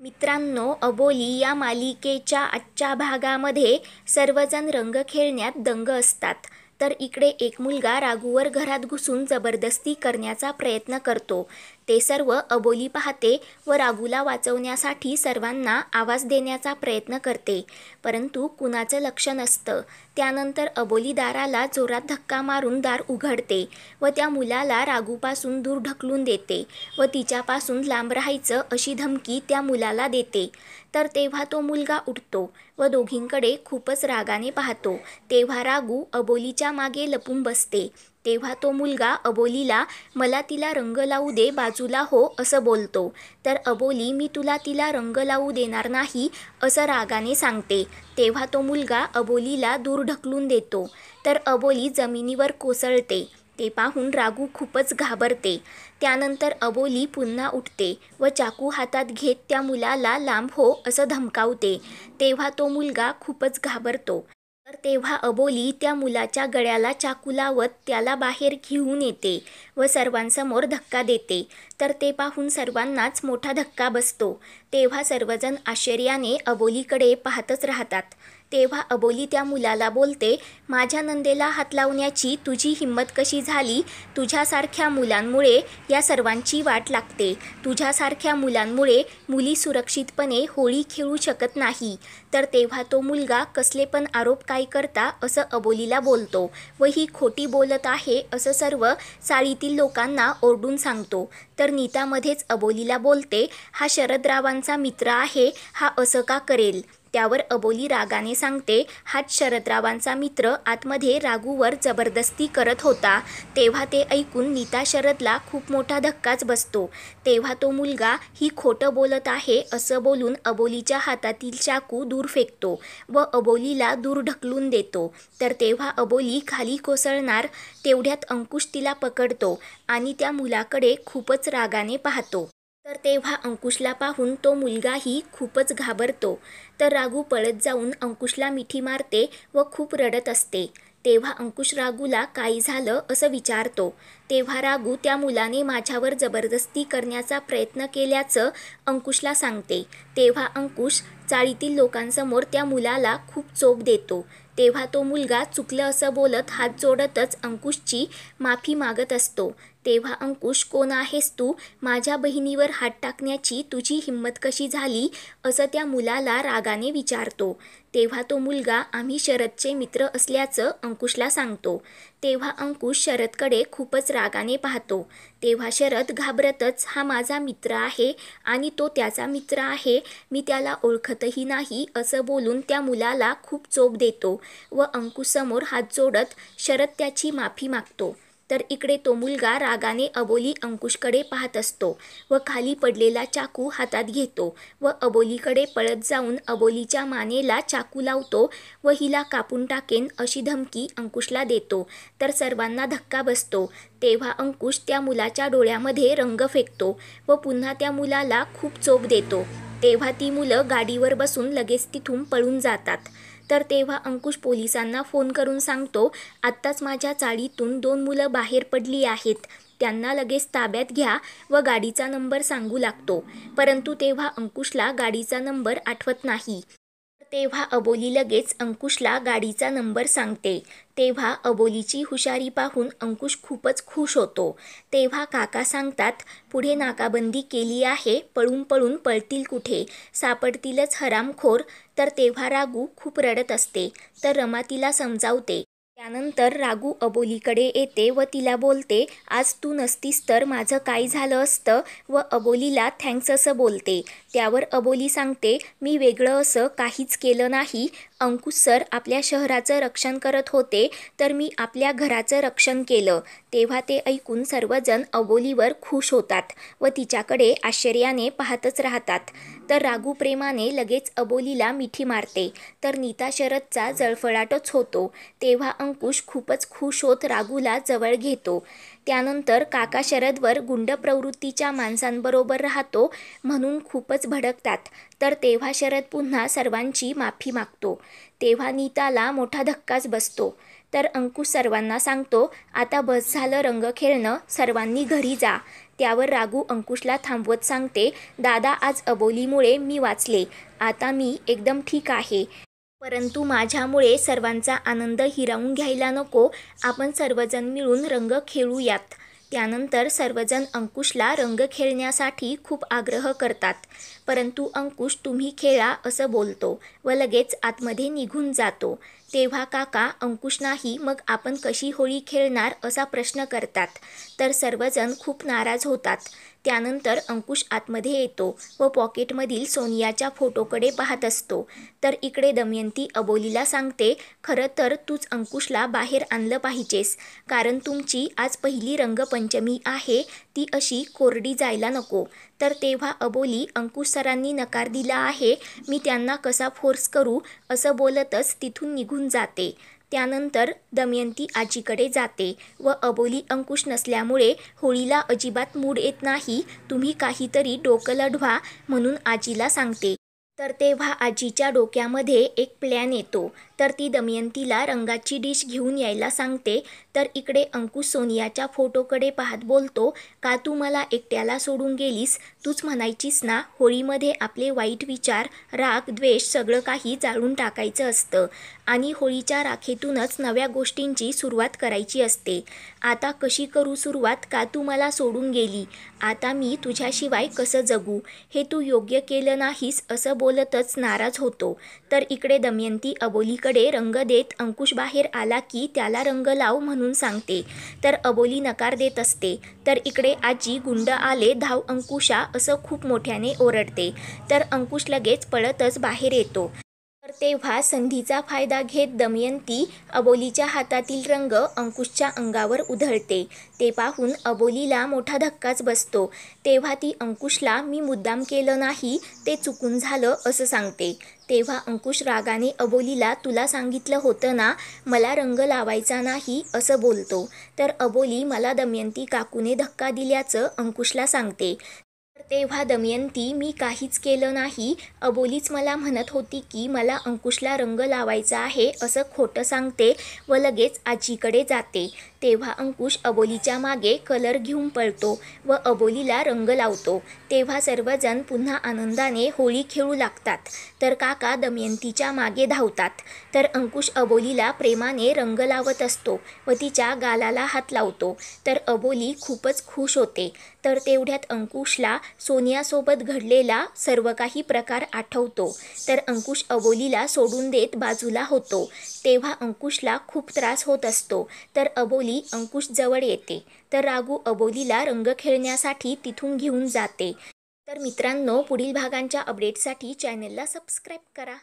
मित्रांनो, अबोली या मालिकेच्या आजच्या भागामध्ये सर्वजण रंग खेळण्यात दंग असतात. तर इकडे एक मुलगा राघूवर घरात घुसून जबरदस्ती करण्याचा प्रयत्न करतो. ते सर्व अबोली पाहते व राघूला वाचवण्यासाठी सर्वांना आवाज देण्याचा प्रयत्न करते, परंतु कुणाचं लक्ष नसतं. त्यानंतर अबोली दाराला जोरात धक्का मारून दार उघडते व त्या मुलाला राघूपासून दूर ढकलून देते व तिच्यापासून लांब राहायचं अशी धमकी त्या मुलाला देते. तर तेव्हा तो मुलगा उठतो व दोघींकडे खूपच रागाने पाहतो. तेव्हा राघू अबोलीच्या मागे लपून बसते. तेव्हा तो मुलगा अबोलीला मला तिला रंग लावू दे, बाजूला हो असं बोलतो. तर अबोली मी तिला रंग लावू देणार नाही असं रागाने सांगते. तेव्हा तो मुलगा अबोलीला दूर ढकलून देतो. तर अबोली जमिनीवर कोसळते. ते पाहून राघू खूपच घाबरते. त्यानंतर अबोली पुन्हा उठते व चाकू हातात घेत त्या मुलाला लांब हो असं धमकावते. तेव्हा तो मुलगा खूपच घाबरतो. तर तेव्हा अबोली त्या मुलाच्या गळ्याला चाकू लावत त्याला बाहेर घेऊन येते व सर्वांसमोर धक्का देते. तर ते पाहून सर्वांनाच मोठा धक्का बसतो. तेव्हा सर्वजण आश्चर्याने अबोलीकडे पाहतच राहतात. तेव्हा अबोली त्या मुलाला बोलते, माझ्या नंदेला हात लावण्याची तुझी हिंमत कशी झाली? तुझ्यासारख्या मुलांमुळे या सर्वांची वाट लागते. तुझ्यासारख्या मुलांमुळे मुली सुरक्षितपणे होळी खेळू शकत नाही. तर तेव्हा तो मुलगा कसले पण आरोप काय करता असं अबोलीला बोलतो व ही खोटी बोलत आहे असं सर्व चाळीतील लोकांना ओरडून सांगतो. तर नीतामध्येच अबोलीला बोलते, हा शरदरावांचा मित्र आहे, हा असं का करेल? त्यावर अबोली रागाने सांगते, हाच शरदरावांचा मित्र आतमध्ये राघूवर जबरदस्ती करत होता. तेव्हा ते ऐकून नीता शरदला खूप मोठा धक्काच बसतो. तेव्हा तो मुलगा ही खोटं बोलत आहे असं बोलून अबोलीच्या हातातील चाकू दूर फेकतो व अबोलीला दूर ढकलून देतो. तर तेव्हा अबोली खाली कोसळणार तेवढ्यात अंकुश तिला पकडतो आणि त्या मुलाकडे खूपच रागाने पाहतो. तर तेव्हा अंकुशला पाहून तो मुलगाही खूपच घाबरतो. तर राघू पळत जाऊन अंकुशला मिठी मारते व खूप रडत असते. तेव्हा अंकुश राघूला काय झालं असं विचारतो. तेव्हा राघू त्या मुलाने माझ्यावर जबरदस्ती करण्याचा प्रयत्न केल्याचं अंकुशला सांगते. तेव्हा अंकुश चाळीतील लोकांसमोर त्या मुलाला खूप चोप देतो. तेव्हा तो मुलगा चुकलं असं बोलत हात जोडतच अंकुशची माफी मागत असतो. तेव्हा अंकुश, कोण आहेस तू? माझ्या बहिणीवर हात टाकण्याची तुझी हिंमत कशी झाली असं त्या मुलाला रागाने विचारतो. तेव्हा तो मुलगा आम्ही शरदचे मित्र असल्याचं अंकुशला सांगतो. तेव्हा अंकुश शरदकडे खूपच रागाने पाहतो. तेव्हा शरद घाबरतच, हा माझा मित्र आहे आणि तो त्याचा मित्र आहे, मी त्याला ओळखतही नाही असं बोलून त्या मुलाला खूप चोप देतो व अंकुशसमोर हात जोडत शरद त्याची माफी मागतो. तर इकडे तो मुलगा रागाने अबोली अंकुशकडे पाहत असतो व खाली पडलेला चाकू हातात घेतो व अबोलीकडे पळत जाऊन अबोलीच्या मानेला चाकू लावतो व हिला कापून टाकेन अशी धमकी अंकुशला देतो. तर सर्वांना धक्का बसतो. तेव्हा अंकुश त्या मुलाच्या डोळ्यामध्ये रंग फेकतो व पुन्हा त्या मुलाला खूप चोप देतो. तेव्हा ती मुलं गाडीवर बसून लगेच तिथून पळून जातात. तर तेव्हा अंकुश पोलिसांना फोन करून सांगतो, आत्ताच माझ्या चाळीतून 2 मुलं बाहेर पडली आहेत, त्यांना लगेच ताब्यात घ्या व गाडीचा नंबर सांगू लागतो. परंतु तेव्हा अंकुशला गाडीचा नंबर आठवत नाही. तेव्हा अबोली लगेच अंकुशला गाडीचा नंबर सांगते. तेव्हा अबोलीची हुशारी पाहून अंकुश खूपच खुश होतो. तेव्हा काका सांगतात, पुढे नाकाबंदी केली आहे, पळून पळून पळतील कुठे, सापडतीलच हरामखोर. तर तेव्हा राघू खूप रडत असते. तर रमा तिला समजावते. त्यानंतर राघू अबोलीकडे येते व तिला बोलते, आज तू नसतीस तर माझं काय झालं असतं, व अबोलीला थँक्स असं बोलते. त्यावर अबोली सांगते, मी वेगळं असं काहीच केलं नाही. अंकुश सर आपल्या शहराचं रक्षण करत होते तर मी आपल्या घराचं रक्षण केलं. तेव्हा ते ऐकून सर्वजण अबोलीवर खुश होतात व तिच्याकडे आश्चर्याने पाहतच राहतात. तर राघू प्रेमाने लगेच अबोलीला मिठी मारते. तर नीता शरदचा जळफळाटच होतो. तेव्हा अंकुश खूपच खुश होत राघूला जवळ घेतो. त्यानंतर काका शरदवर गुंड प्रवृत्तीच्या माणसांबरोबर राहतो म्हणून खूपच भडकतात. तर तेव्हा शरद पुन्हा सर्वांची माफी मागतो. तेव्हा नीताला मोठा धक्काच बसतो. तर अंकुश सर्वांना सांगतो, आता बस झालं रंग खेळणं, सर्वांनी घरी जा. त्यावर रागू अंकुशला थांबवत सांगते, दादा आज अबोलीमुळे मी वाचले. आता मी एकदम ठीक आहे. परंतु माझ्यामुळे सर्वांचा आनंद हिरावून घ्यायला नको. आपण सर्वजण मिळून रंग खेळूयात. त्यानंतर सर्वजण अंकुशला रंग खेळण्यासाठी खूप आग्रह करतात. परंतु अंकुश तुम्ही खेळा असं बोलतो व लगेच आतमध्ये निघून जातो. तेव्हा काका अंकुश नाही मग आपण कशी होळी खेळणार असा प्रश्न करतात. तर सर्वजण खूप नाराज होतात. त्यानंतर अंकुश आतमध्ये येतो व पॉकेटमधील सोनियाच्या फोटोकडे पाहत असतो. तर इकडे दमयंती अबोलीला सांगते, खरं तर तूच अंकुशला बाहेर आणलं पाहिजेस, कारण तुमची आज पहिली रंगपंचमी आहे, ती अशी कोरडी जायला नको. तर तेव्हा अबोली, अंकुश सरांनी नकार दिला आहे, मी त्यांना कसा फोर्स करू असं बोलतच तिथून निघून जाते. त्यानंतर दमयंती आजीकडे जाते व अबोली अंकुश नसल्यामुळे होळीला अजिबात मूड येत नाही, तुम्ही काहीतरी डोकं लढवा म्हणून आजीला सांगते. तर तेव्हा आजीच्या डोक्यामध्ये एक प्लॅन येतो. तर ती दमयंतीला रंगाची डिश घेऊन यायला सांगते. तर इकडे अंकुश सोनियाच्या फोटोकडे पाहत बोलतो, का तू मला एकट्याला सोडून गेलीस? तूच म्हणायचीस ना होळीमध्ये आपले वाईट विचार, राग, द्वेष सगळं काही जाळून टाकायचं असतं आणि होळीच्या राखेतूनच नव्या गोष्टींची सुरुवात करायची असते. आता कशी करू सुरुवात, का तू मला सोडून गेली? आता मी तुझ्याशिवाय कसं जगू? हे तू योग्य केलं नाहीस असं बोलतच नाराज होतो. तर इकडे दमयंती अबोलीकडे रंग देत अंकुश बाहेर आला की त्याला रंग लाव म्हणून सांगते. तर अबोली नकार देत असते. तर इकडे आजी गुंड आले धाव अंकुशा असं खूप मोठ्याने ओरडते. तर अंकुश लगेच पळतच बाहेर येतो. तर तेव्हा संधीचा फायदा घेत दमयंती अबोलीच्या हातातील रंग अंकुशच्या अंगावर उधळते. ते पाहून अबोलीला मोठा धक्काच बसतो. तेव्हा ती अंकुशला मी मुद्दाम केलं नाही, ते चुकून झालं असं सांगते. तेव्हा अंकुश रागाने अबोलीला, तुला सांगितलं होतं ना मला रंग लावायचा नाही असं बोलतो. तर अबोली, मला दमयंती काकूने धक्का दिल्याचं अंकुशला सांगते. तर तेव्हा दमयंती, मी काहीच केलं नाही, अबोलीच मला म्हणत होती की मला अंकुशला रंग लावायचा आहे असं खोटं सांगते व लगेच आजीकडे जाते. तेव्हा अंकुश अबोलीच्या मागे कलर घेऊन पळतो व अबोलीला रंग लावतो. तेव्हा सर्वजण पुन्हा आनंदाने होळी खेळू लागतात. तर काका दमयंतीच्या मागे धावतात. तर अंकुश अबोलीला प्रेमाने रंग लावत असतो व तिच्या गालाला हात लावतो. तर अबोली खूपच खुश होते. तर तेवढ्यात अंकुशला सोनियासोबत घडलेला सर्व काही प्रकार आठवतो. तर अंकुश अबोलीला सोडून देत बाजूला होतो. तेव्हा अंकुशला खूप त्रास होत असतो. तर अबोली अंकुश जवळ येते. तर रागू अबोलीला रंग खेळण्यासाठी तिथून घेऊन जाते. तर मित्रांनो, पुढील भागांच्या अपडेटसाठी चॅनलला सबस्क्राईब करा.